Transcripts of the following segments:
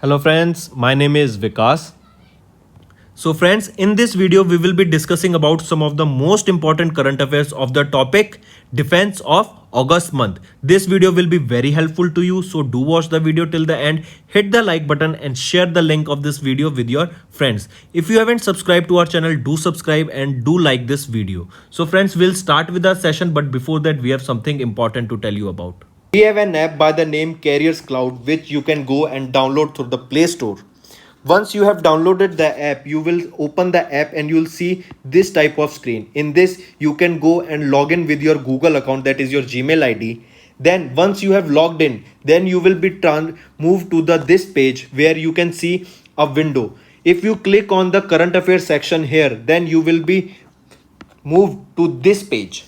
Hello friends, my name is Vikas. So friends, in this video we will be discussing about some of the most important current affairs of the topic defense of August month. This video will be very helpful to you, so do watch the video till the end, hit the like button and share the link of this video with your friends. If you haven't subscribed to our channel, do subscribe and do like this video. So friends, we'll start with our session, but before that we have something important to tell you about. We have an app by the name AffairsCloud which you can go and download through the Play Store. Once you have downloaded the app, you will open the app and you will see this type of screen. In this, you can go and log in with your Google account, that is your Gmail ID. Then once you have logged in, then you will be moved to this page where you can see a window. If you click on the current affairs section here, then you will be moved to this page.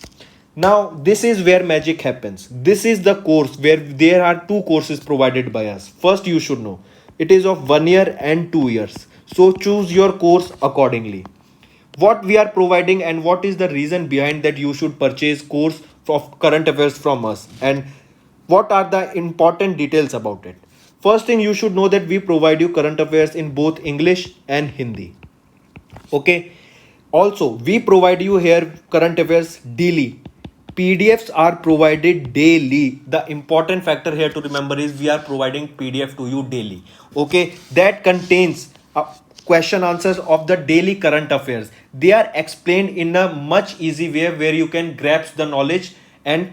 Now this is where magic happens. This is the course where there are two courses provided by us. First, you should know it is of 1 year and 2 years. So choose your course accordingly. What we are providing and what is the reason behind that you should purchase course of current affairs from us, and what are the important details about it. First thing, you should know that we provide you current affairs in both English and Hindi. Okay. Also, we provide you here current affairs daily. PDFs are provided daily. The important factor here to remember is we are providing PDF to you daily. Okay, that contains question answers of the daily current affairs. They are explained in a much easy way where you can grasp the knowledge and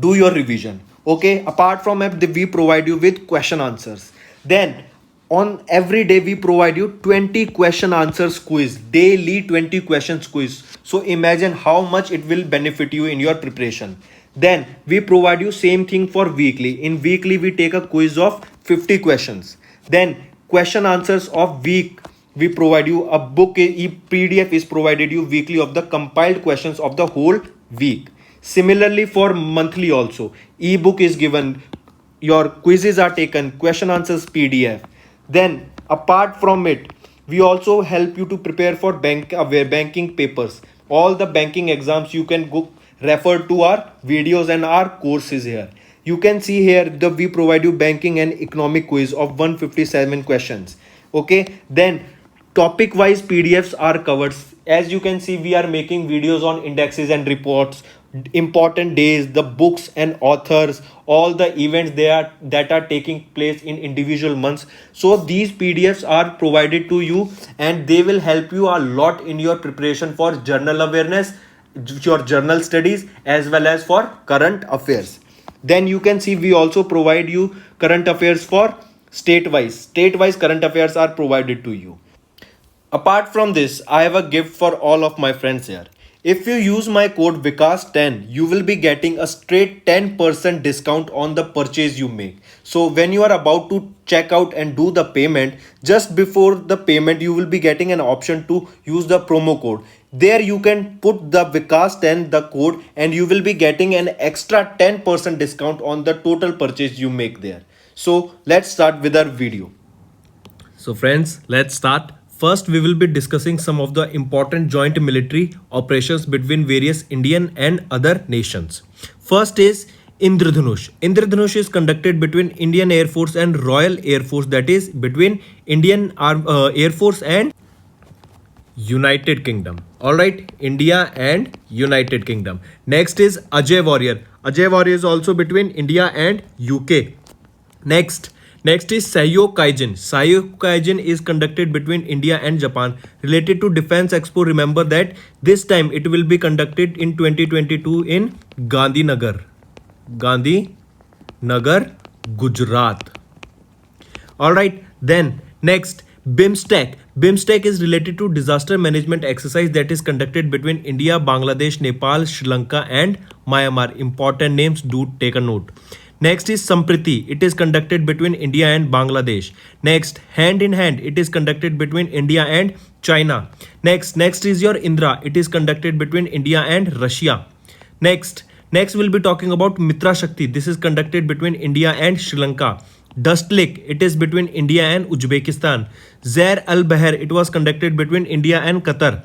do your revision. Okay, apart from that, we provide you with question answers. Then on every day we provide you 20 question answers quiz, daily 20 questions quiz. So imagine how much it will benefit you in your preparation. Then we provide you same thing for weekly. In weekly we take a quiz of 50 questions. Then question answers of week, we provide you a book, PDF is provided you weekly of the compiled questions of the whole week. Similarly for monthly also, ebook is given, your quizzes are taken, question answers PDF. Then apart from it, we also help you to prepare for banking papers. All the banking exams you can go refer to our videos and our courses here. You can see here we provide you banking and economic quiz of 157 questions. Okay, then topic wise PDFs are covered. As you can see, we are making videos on indexes and reports, important days, the books and authors, all the events that are taking place in individual months. So these PDFs are provided to you and they will help you a lot in your preparation for journal awareness, your journal studies, as well as for current affairs. Then you can see we also provide you current affairs for state-wise current affairs are provided to you. Apart from this, I have a gift for all of my friends here. If you use my code Vikas10, you will be getting a straight 10% discount on the purchase you make. So when you are about to check out and do the payment, just before the payment, you will be getting an option to use the promo code. There you can put the Vikas10, the code, and you will be getting an extra 10% discount on the total purchase you make there. So let's start with our video. So friends, let's start. First, we will be discussing some of the important joint military operations between various Indian and other nations. First is Indradhanush. Indradhanush is conducted between Indian Air Force and Royal Air Force, that is between Indian Air Force and United Kingdom. Alright, India and United Kingdom. Next is Ajay Warrior. Ajay Warrior is also between India and UK. Next is Sahyog Kaijin. Sahyog Kaijin is conducted between India and Japan. Related to Defense Expo, remember that this time it will be conducted in 2022 in Gandhinagar, Gujarat. Alright, then next BIMSTEC. BIMSTEC is related to disaster management exercise that is conducted between India, Bangladesh, Nepal, Sri Lanka and Myanmar. Important names, do take a note. Next is Sampriti. It is conducted between India and Bangladesh. Next, Hand in Hand. It is conducted between India and China. Next is your Indra. It is conducted between India and Russia. Next we'll be talking about Mitra Shakti. This is conducted between India and Sri Lanka. Dust Lake. It is between India and Uzbekistan. Zair al-Bahr. It was conducted between India and Qatar.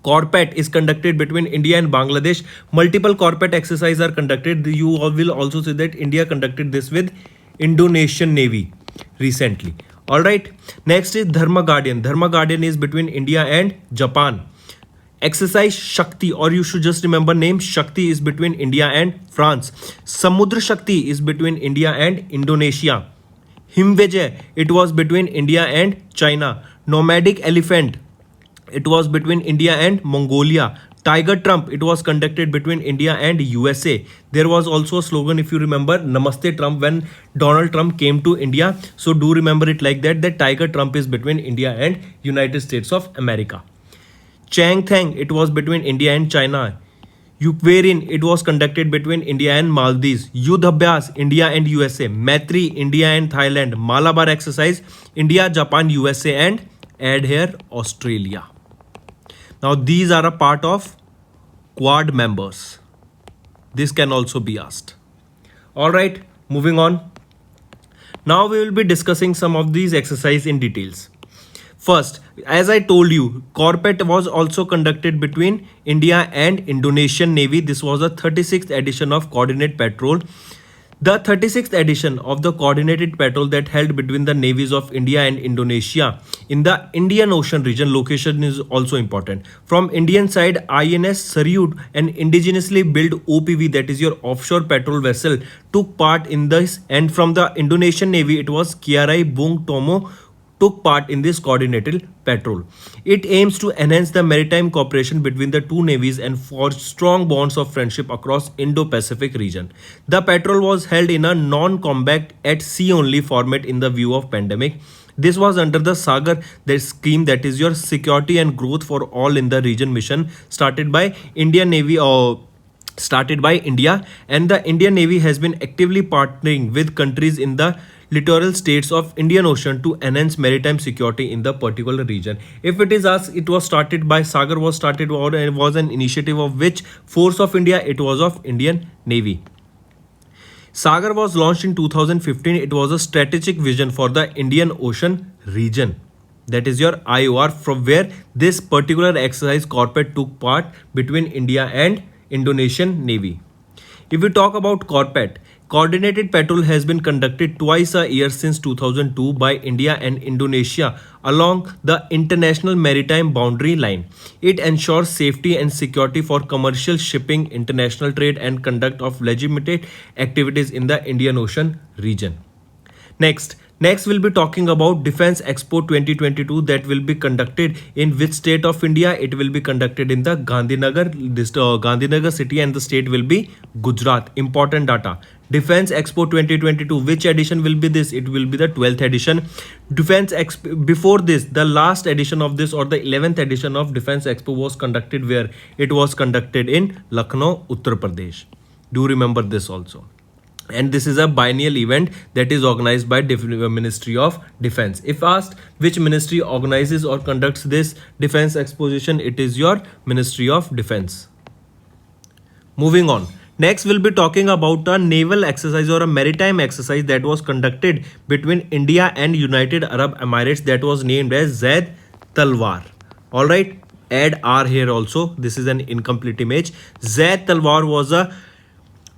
Corpet is conducted between India and Bangladesh. Multiple Corpet exercises are conducted. You will also see that India conducted this with Indonesian Navy. recently. All right. Next is Dharma Guardian. Dharma Guardian is between India and Japan. Exercise Shakti, or you should just remember name Shakti, is between India and France. Samudra Shakti is between India and Indonesia. Himvijay, it was between India and China. Nomadic Elephant, it was between India and Mongolia. Tiger Trump, it was conducted between India and USA. There was also a slogan, if you remember, Namaste Trump, when Donald Trump came to India. So do remember it like that, that Tiger Trump is between India and United States of America. Chang Thang, it was between India and China. Ukraine, it was conducted between India and Maldives. Yudh Abhyas, India and USA. Maitri, India and Thailand. Malabar Exercise, India, Japan, USA, and add here Australia. Now these are a part of Quad members. This can also be asked. Alright, moving on. Now we will be discussing some of these exercises in details. First, as I told you, Corpet was also conducted between India and Indonesian Navy. This was the 36th edition of Coordinate Patrol. The 36th edition of the Coordinated Patrol that held between the navies of India and Indonesia in the Indian Ocean region. Location is also important. From Indian side, INS Saryut, an indigenously built OPV, that is your offshore patrol vessel, took part in this, and from the Indonesian Navy it was Kiarai Bung Tomo took part in this coordinated patrol. It aims to enhance the maritime cooperation between the two navies and forge strong bonds of friendship across Indo-Pacific region. The patrol was held in a non-combat at sea only format in the view of pandemic. This was under the Sagar scheme, that is your security and growth for all in the region mission, started by Indian Navy started by India, and the Indian Navy has been actively partnering with countries in the littoral states of Indian Ocean to enhance maritime security in the particular region. If it is asked, it was started by Sagar, was started or was an initiative of which force of India? It was of Indian Navy. Sagar was launched in 2015. It was a strategic vision for the Indian Ocean region. That is your IOR, from where this particular exercise Corpet took part between India and Indonesian Navy. If we talk about Corpet, Coordinated Patrol has been conducted twice a year since 2002 by India and Indonesia along the international maritime boundary line. It ensures safety and security for commercial shipping, international trade, and conduct of legitimate activities in the Indian Ocean region. Next we'll be talking about Defense Expo 2022 that will be conducted in which state of India? It will be conducted in the Gandhinagar city, and the state will be Gujarat. Important data. Defense Expo 2022, which edition will be this? It will be the 12th edition. Defense Expo, before this, the last edition of this, or the 11th edition of Defense Expo, was conducted where? It was conducted in Lucknow, Uttar Pradesh. Do remember this also. And this is a biennial event that is organized by Ministry of Defense. If asked which ministry organizes or conducts this defense exposition, it is your Ministry of Defense. Moving on. Next we'll be talking about a naval exercise or a maritime exercise that was conducted between India and United Arab Emirates, that was named as Zaid Talwar. Alright, add R here also. This is an incomplete image. Zaid Talwar was a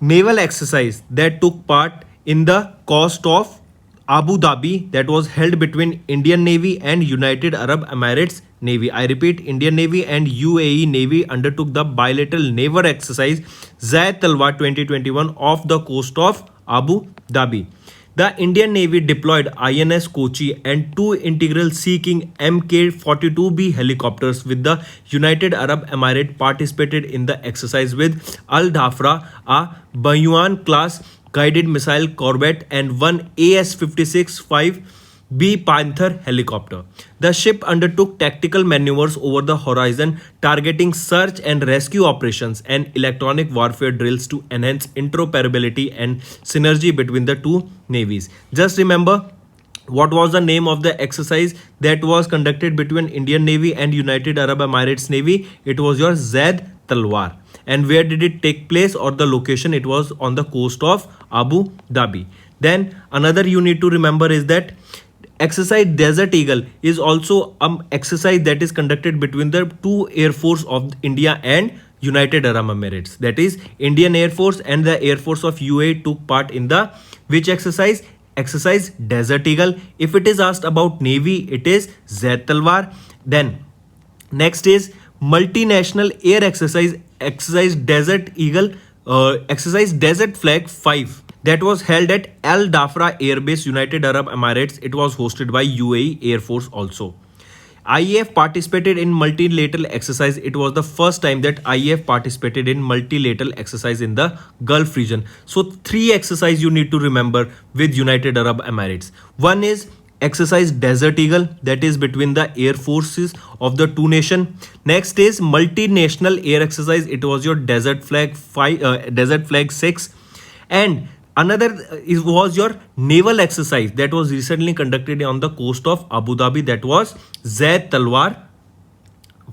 naval exercise that took part in the coast of Abu Dhabi, that was held between Indian Navy and United Arab Emirates Navy. I repeat, Indian Navy and UAE Navy undertook the bilateral naval exercise Zaid Talwar 2021 off the coast of Abu Dhabi. The Indian Navy deployed INS Kochi and two integral Sea King Mk-42B helicopters with the United Arab Emirates participated in the exercise with Al Dhafra, a Bayuan class guided missile corvette, and one AS-56-5B Panther helicopter. The ship undertook tactical maneuvers over the horizon, targeting search and rescue operations and electronic warfare drills to enhance interoperability and synergy between the two navies. Just remember, what was the name of the exercise that was conducted between Indian Navy and United Arab Emirates Navy? It was your Zaid Talwar. And where did it take place, or the location? It was on the coast of Abu Dhabi. Then another you need to remember is that exercise Desert Eagle is also an exercise that is conducted between the two air force of India and United Arab Emirates. That is, Indian Air Force and the Air Force of UAE took part in the which exercise? exercise Desert Eagle. If it is asked about Navy, it is Zed Talwar. Then next is multinational air exercise Desert Eagle, exercise Desert Flag 5, that was held at Al Dhafra Air Base, United Arab Emirates. It was hosted by UAE Air Force also. IAF participated in multilateral exercise. It was the first time that IAF participated in multilateral exercise in the Gulf region. So three exercise you need to remember with United Arab Emirates. One is exercise Desert Eagle, that is between the air forces of the two nations. Next is multinational air exercise. It was your Desert Flag 5, Desert Flag 6. And another was your naval exercise that was recently conducted on the coast of Abu Dhabi, that was Zed Talwar,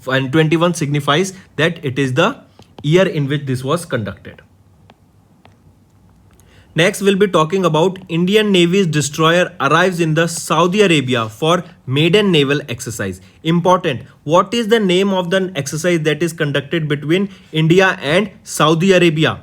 and 21 signifies that it is the year in which this was conducted. Next, we'll be talking about Indian Navy's destroyer arrives in the Saudi Arabia for maiden naval exercise. Important. What is the name of the exercise that is conducted between India and Saudi Arabia?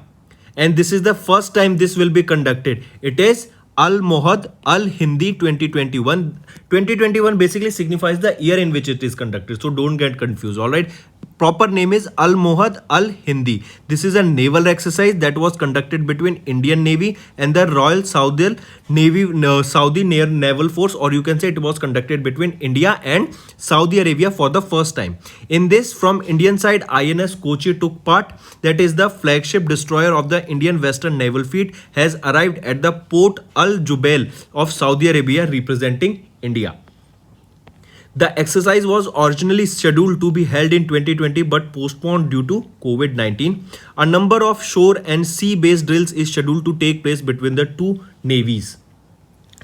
And this is the first time this will be conducted. It is Al Mohad Al Hindi 2021. 2021 basically signifies the year in which it is conducted. So don't get confused. All right. Proper name is Al Mohad Al Hindi. This is a naval exercise that was conducted between Indian Navy and the Royal Saudi Navy, Saudi Naval Force, or you can say it was conducted between India and Saudi Arabia for the first time. In this, from Indian side, INS Kochi took part. That is the flagship destroyer of the Indian Western Naval Fleet, has arrived at the Port Al Jubail of Saudi Arabia, representing India. The exercise was originally scheduled to be held in 2020 but postponed due to COVID-19. A number of shore and sea-based drills is scheduled to take place between the two navies.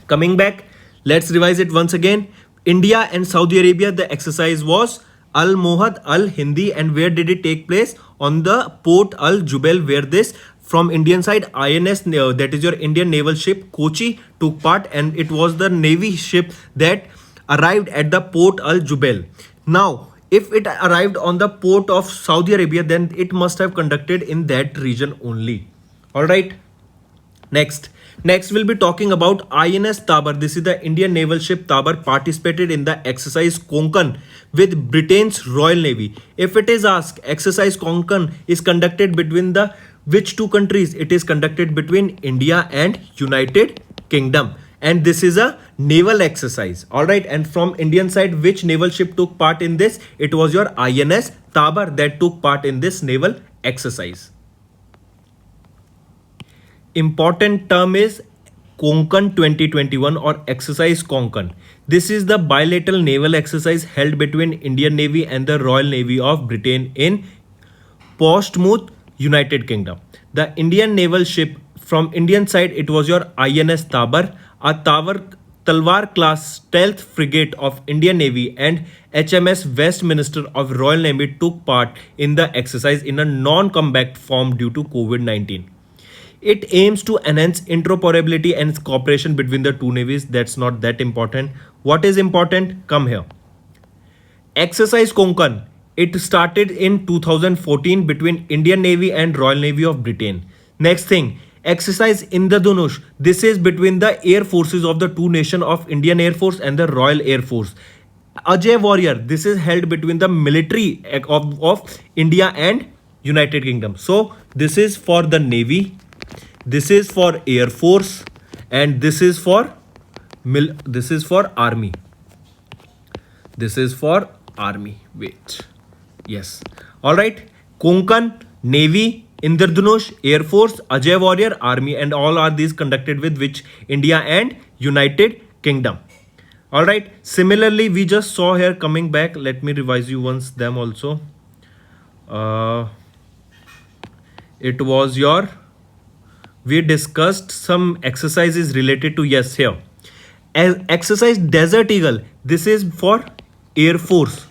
Coming back, let's revise it once again. India and Saudi Arabia, the exercise was Al Mohad Al Hindi, and where did it take place? On the Port Al Jubail, where this from Indian side INS, that is your Indian naval ship Kochi, took part, and it was the navy ship that arrived at the Port Al Jubail. Now, if it arrived on the port of Saudi Arabia, then it must have conducted in that region only. All right. Next we'll be talking about INS Tabar. This is the Indian naval ship Tabar participated in the exercise Konkan with Britain's Royal Navy. If it is asked, exercise Konkan is conducted between the which two countries? It is conducted between India and United Kingdom. And this is a naval exercise. All right. And from Indian side, which naval ship took part in this? It was your INS Tabar that took part in this naval exercise. Important term is Konkan 2021 or exercise Konkan. This is the bilateral naval exercise held between Indian Navy and the Royal Navy of Britain in Portsmouth, United Kingdom. The Indian naval ship from Indian side, it was your INS Tabar, a Talwar class stealth frigate of Indian Navy, and HMS Westminster of Royal Navy took part in the exercise in a non-combat form due to COVID-19. It aims to enhance interoperability and cooperation between the two navies. That's not that important. What is important? Come here. Exercise Konkan. It started in 2014 between Indian Navy and Royal Navy of Britain. Next thing. Exercise Indradhanush. This is between the air forces of the two nations of Indian Air Force and the Royal Air Force. Ajay Warrior. This is held between the military of India and United Kingdom. So this is for the Navy. This is for Air Force, and this is for Army. This is for Army. Wait. Yes. All right. Konkan, Navy, Indradhanush, Air Force, Ajay Warrior, Army, and all are these conducted with which India and United Kingdom. All right. Similarly, we just saw here coming back. Let me revise you once them also. It was your. We discussed some exercises related to here. Exercise Desert Eagle. This is for Air Force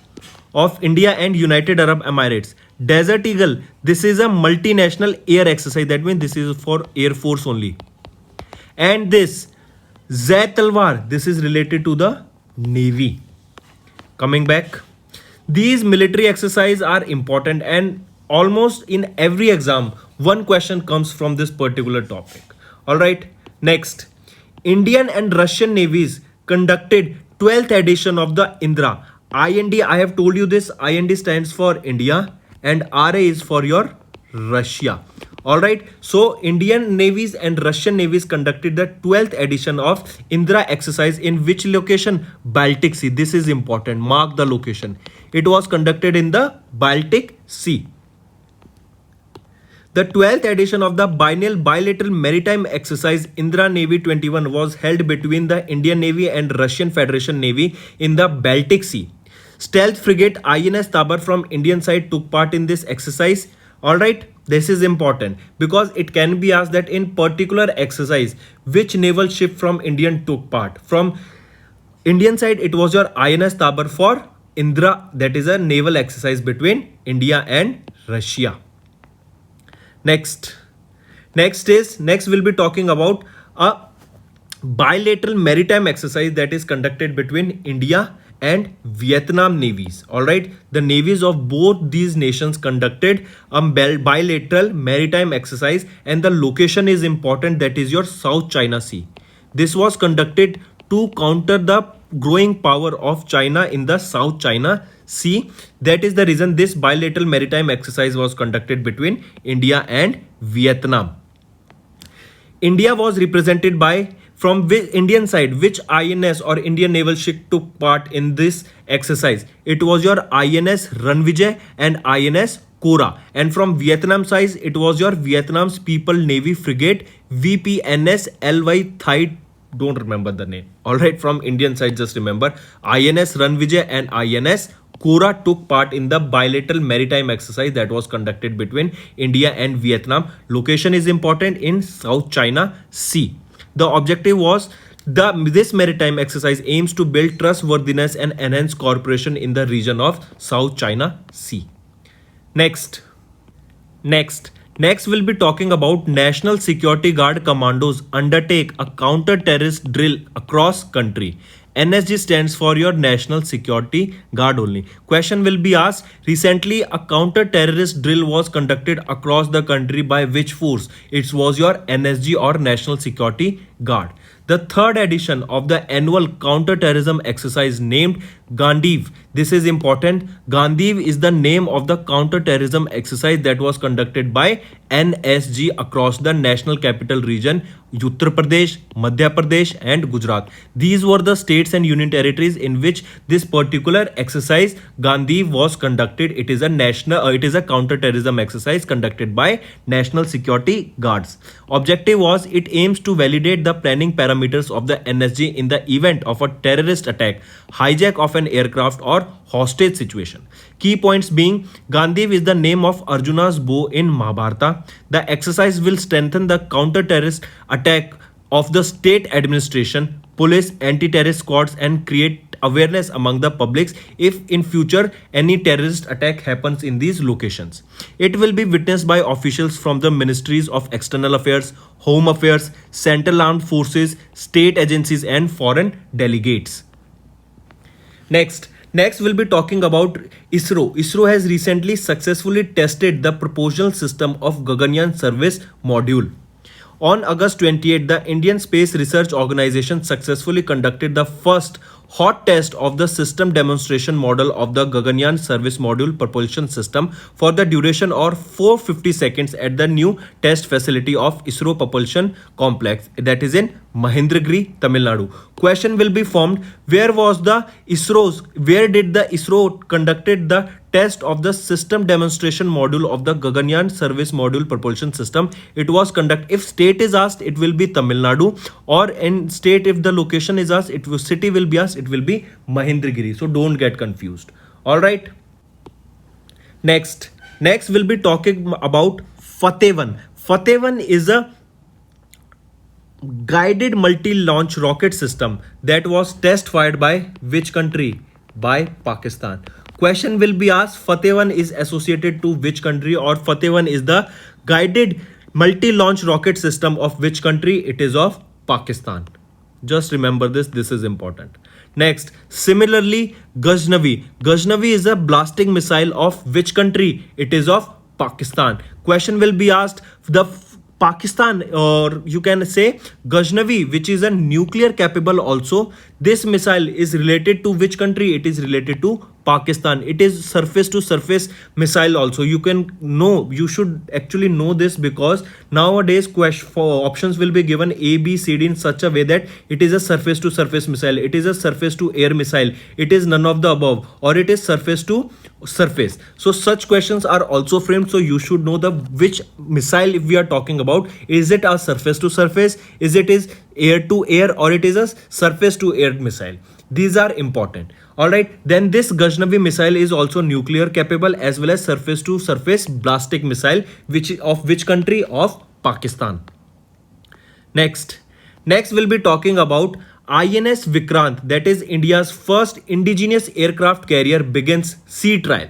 of India and United Arab Emirates. Desert Eagle. This is a multinational air exercise. That means this is for Air Force only. And this Zed Talwar. This is related to the Navy. Coming back. These military exercises are important, and almost in every exam, one question comes from this particular topic. All right. Next, Indian and Russian navies conducted 12th edition of the Indra. IND, I have told you this. IND stands for India and RA is for your Russia. Alright, so Indian navies and Russian navies conducted the 12th edition of Indra exercise in which location? Baltic Sea. This is important. Mark the location. It was conducted in the Baltic Sea. The 12th edition of the bilateral maritime exercise Indra Navy 21 was held between the Indian Navy and Russian Federation Navy in the Baltic Sea. Stealth frigate INS Tabar from Indian side took part in this exercise. Alright, this is important because it can be asked that in particular exercise, which naval ship from Indian took part. From Indian side, it was your INS Tabar for Indra, that is a naval exercise between India and Russia. Next we'll be talking about a bilateral maritime exercise that is conducted between India and Vietnam navies. Alright, the navies of both these nations conducted a bilateral maritime exercise and the location is important, that is your South China Sea. This was conducted to counter the growing power of China in the South China Sea. That is the reason this bilateral maritime exercise was conducted between India and Vietnam. India was represented by, from which Indian side, which INS or Indian naval ship took part in this exercise? It was your INS Ranvijay and INS Kora. And from Vietnam side, it was your Vietnam's People Navy frigate VPNS LY Thai. Don't remember the name. Alright, from Indian side, just remember INS Ranvijay and INS Kora took part in the bilateral maritime exercise that was conducted between India and Vietnam. Location is important in South China Sea. The objective was this maritime exercise aims to build trustworthiness and enhance cooperation in the region of South China Sea. Next we'll be talking about National Security Guard commandos undertake a counter-terrorist drill across country. NSG stands for your National Security Guard only. Question will be asked, recently a counter-terrorist drill was conducted across the country by which force? It was your NSG or National Security Guard. The third edition of the annual counter-terrorism exercise named Ghaznavi. This is important. Ghaznavi is the name of the counter-terrorism exercise that was conducted by NSG across the national capital region, Uttar Pradesh, Madhya Pradesh and Gujarat. These were the states and union territories in which this particular exercise Ghaznavi was conducted. It is a counter-terrorism exercise conducted by National Security Guards. Objective was it aims to validate the planning parameters of the NSG in the event of a terrorist attack, hijack of an aircraft or hostage situation. Key points being, Ghaznavi is the name of Arjuna's bow in Mahabharata. The exercise will strengthen the counter-terrorist attack of the state administration, police, anti-terrorist squads and create awareness among the publics if in future any terrorist attack happens in these locations. It will be witnessed by officials from the Ministries of External Affairs, Home Affairs, Central Armed Forces, state agencies and foreign delegates. Next we'll be talking about ISRO. ISRO has recently successfully tested the proposal system of Gaganyaan service module. On August 28, the Indian Space Research Organization successfully conducted the first hot test of the system demonstration model of the Gaganyaan service module propulsion system for the duration of 450 seconds at the new test facility of ISRO propulsion complex, that is in Mahendragiri, Tamil Nadu. Question will be formed, where did the ISRO conducted the test of the system demonstration module of the Gaganyaan service module propulsion system? It was conducted, if state is asked, it will be Tamil Nadu, or in state if the location is asked, city will be asked, it will be Mahendragiri. So don't get confused. Alright. Next we'll be talking about Fateh-1. Fateh-1 is a guided multi-launch rocket system that was test fired by which country? By Pakistan. Question will be asked, Fateh-1 is associated to which country, or Fateh-1 is the guided multi-launch rocket system of which country? It is of Pakistan. Just remember this is important. Next, similarly, Ghaznavi. Ghaznavi is a blasting missile of which country? It is of Pakistan. Question will be asked, the Pakistan, or you can say Ghaznavi, which is a nuclear capable also. This missile is related to which country? It is related to Pakistan. It is surface to surface missile also. You can know, you should actually know this, because nowadays question for options will be given A, B, C, D in such a way that it is a surface to surface missile, it is a surface to air missile, it is none of the above, or it is surface to surface. So such questions are also framed, so you should know the which missile if we are talking about. Is it a surface to surface, is it is air to air, or it is a surface to air missile? These are important. All right, then this Ghaznavi missile is also nuclear capable as well as surface to surface ballistic missile, which of which country? Of Pakistan. Next we'll be talking about INS Vikrant, that is India's first indigenous aircraft carrier, begins sea trial.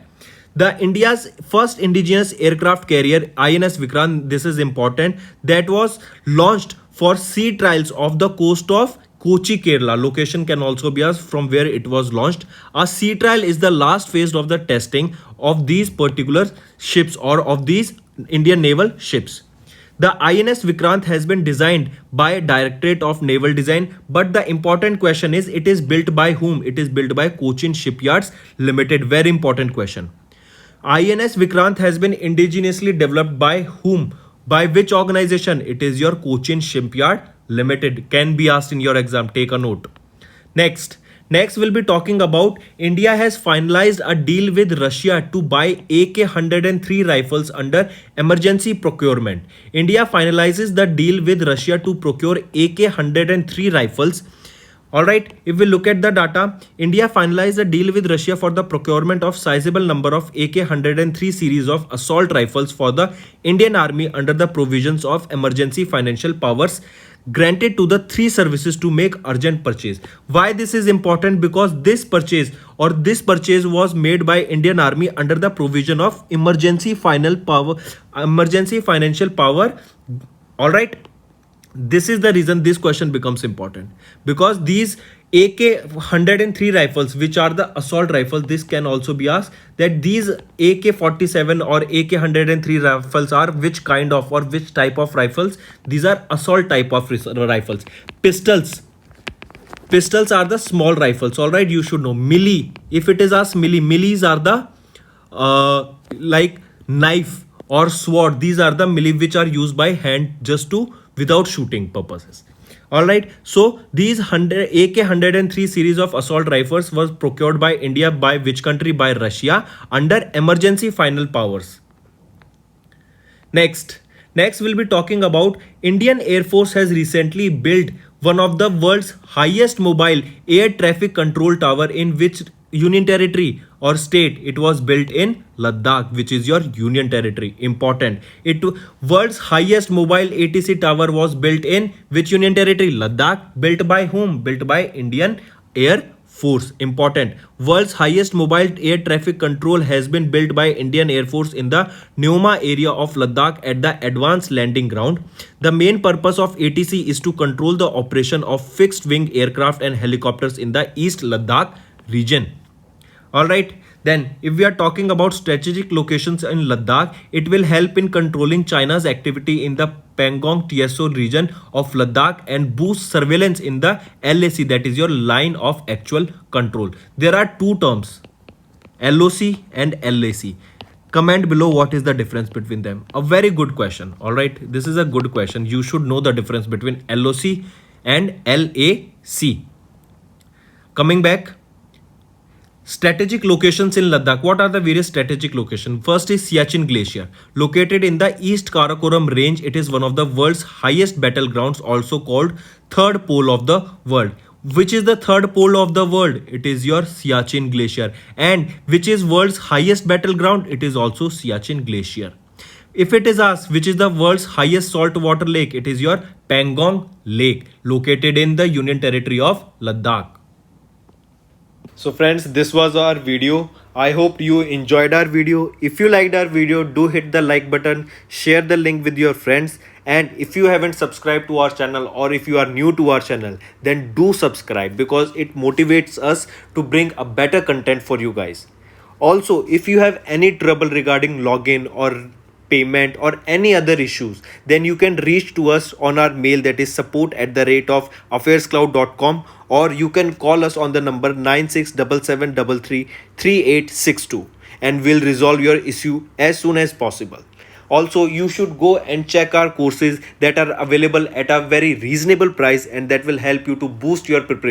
The India's first indigenous aircraft carrier INS Vikrant, this is important, that was launched for sea trials off the coast of Kochi, Kerala. Location can also be asked from where it was launched. A sea trial is the last phase of the testing of these particular ships, or of these Indian naval ships. The INS Vikrant has been designed by Directorate of Naval Design, but the important question is, it is built by whom? It is built by Cochin Shipyards Limited. Very important question. INS Vikrant has been indigenously developed by whom? By which organization? It is your Cochin Shipyard Limited. Can be asked in your exam. Take a note. Next we'll be talking about India has finalized a deal with Russia to buy AK-103 rifles under emergency procurement. India finalizes the deal with Russia to procure AK-103 rifles. Alright, if we look at the data, India finalized a deal with Russia for the procurement of sizable number of AK-103 series of assault rifles for the Indian Army under the provisions of emergency financial powers granted to the three services to make urgent purchase. Why this is important? Because this purchase was made by Indian Army under the provision of emergency financial power. All right, this is the reason this question becomes important, because these AK-103 rifles, which are the assault rifles, this can also be asked that these AK-47 or AK-103 rifles are which kind of or which type of rifles? These are assault type of rifles. Pistols are the small rifles. All right, you should know. Melee, if it is asked melees are the like knife or sword. These are the melee which are used by hand just to without shooting purposes. All right, so these AK-103 series of assault rifles was procured by India by which country? By Russia under emergency final powers. Next we'll be talking about Indian Air Force has recently built one of the world's highest mobile air traffic control tower in which union territory or state? It was built in Ladakh, which is your union territory. Important. World's highest mobile ATC tower was built in which union territory? Ladakh. Built by whom? Built by Indian Air Force. Important. World's highest mobile air traffic control has been built by Indian Air Force in the Neoma area of Ladakh at the advanced landing ground. The main purpose of ATC is to control the operation of fixed wing aircraft and helicopters in the East Ladakh region. All right, then if we are talking about strategic locations in Ladakh, it will help in controlling China's activity in the Pangong TSO region of Ladakh and boost surveillance in the LAC, that is your line of actual control. There are two terms, LOC and LAC. Comment below what is the difference between them. A very good question. All right, this is a good question. You should know the difference between LOC and LAC. Coming back, strategic locations in Ladakh. What are the various strategic locations? First is Siachen Glacier, located in the East Karakoram range. It is one of the world's highest battlegrounds, also called third pole of the world. Which is the third pole of the world? It is your Siachen Glacier. And which is world's highest battleground? It is also Siachen Glacier. If it is asked which is the world's highest saltwater lake, it is your Pangong Lake, located in the Union Territory of Ladakh. So friends, this was our video. I hope you enjoyed our video. If you liked our video, do hit the like button, share the link with your friends, and if you haven't subscribed to our channel or if you are new to our channel, then do subscribe, because it motivates us to bring a better content for you guys. Also, if you have any trouble regarding login or payment or any other issues, then you can reach to us on our mail, that is support@affairscloud.com, or you can call us on the number 9677333862, and we'll resolve your issue as soon as possible. Also, you should go and check our courses that are available at a very reasonable price, and that will help you to boost your preparation.